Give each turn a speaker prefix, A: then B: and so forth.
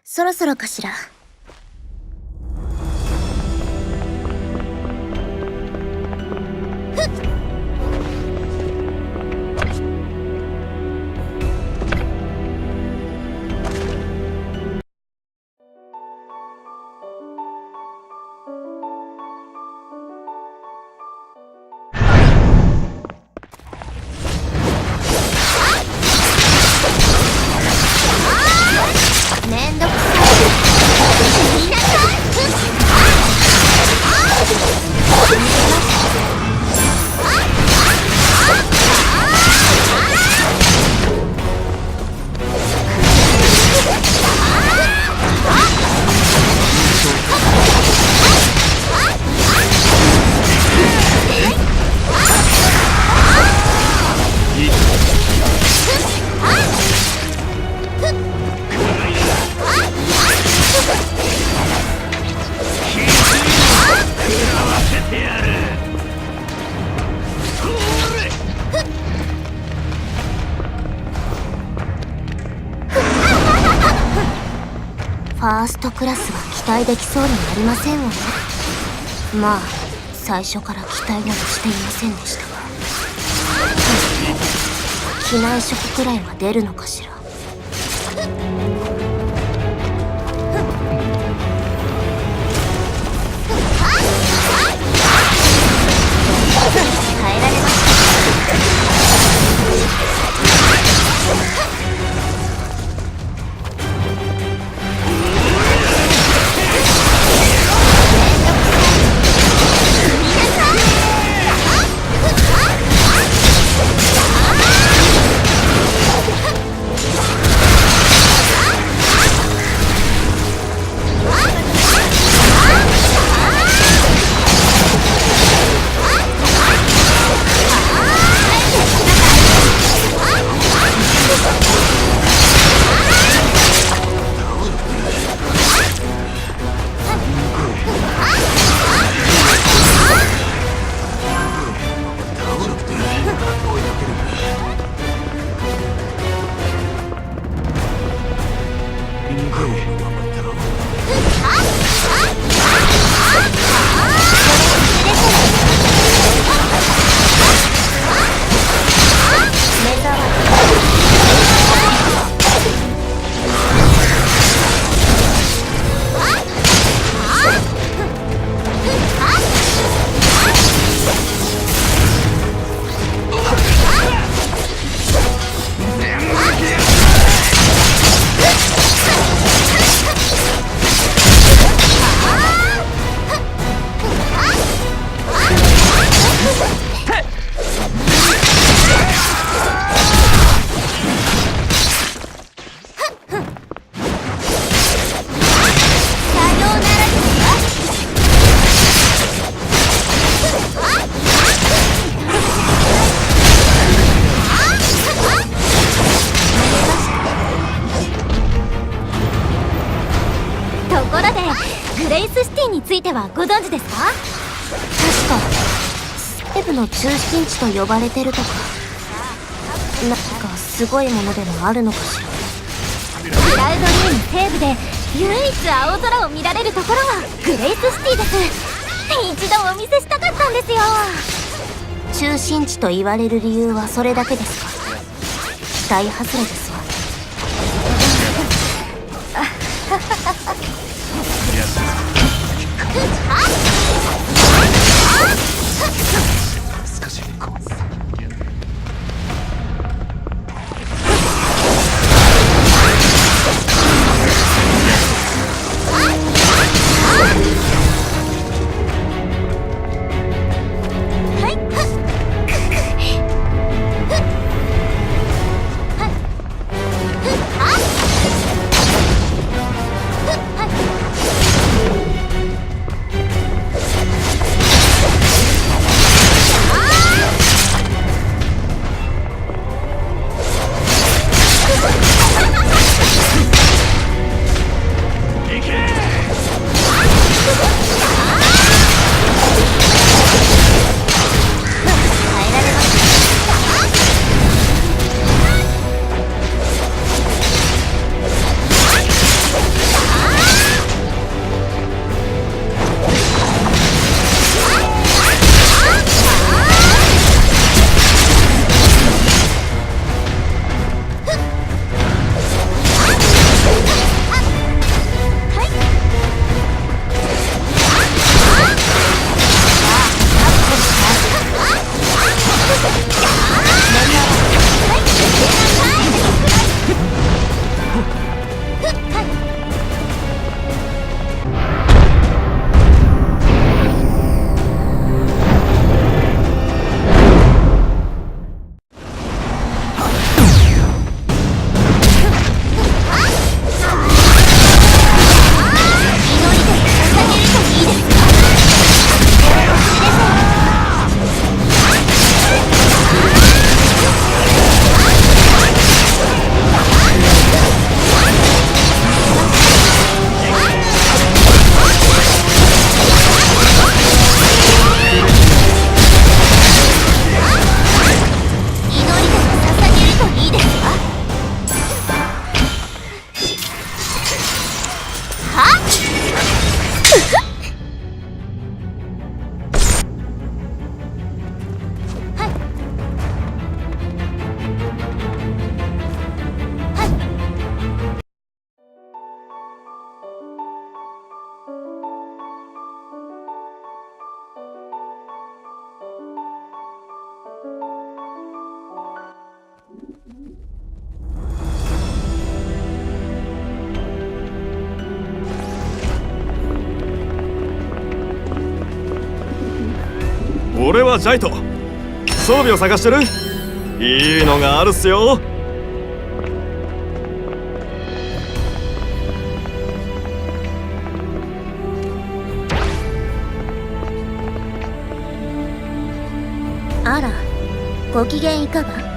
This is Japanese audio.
A: そろそろかしら。めんどくさい。みんなさファーストクラスは期待できそうになりませんわね。まあ最初から期待などしていませんでしたが、機内食くらいは出るのかしら。耐えられます。グレイスシティについてはご存知ですか？確かステブの中心地と呼ばれてるとか、なんかすごいものでもあるのかしら。クラウドリーの西部で唯一青空を見られるところがグレイスシティです。一度お見せしたかったんですよ。中心地と言われる理由はそれだけですか？期待外れですわ。
B: 少しこう俺はジャイト。装備を探してる？いいのがあるっすよ。
A: あら、ご機嫌いかが？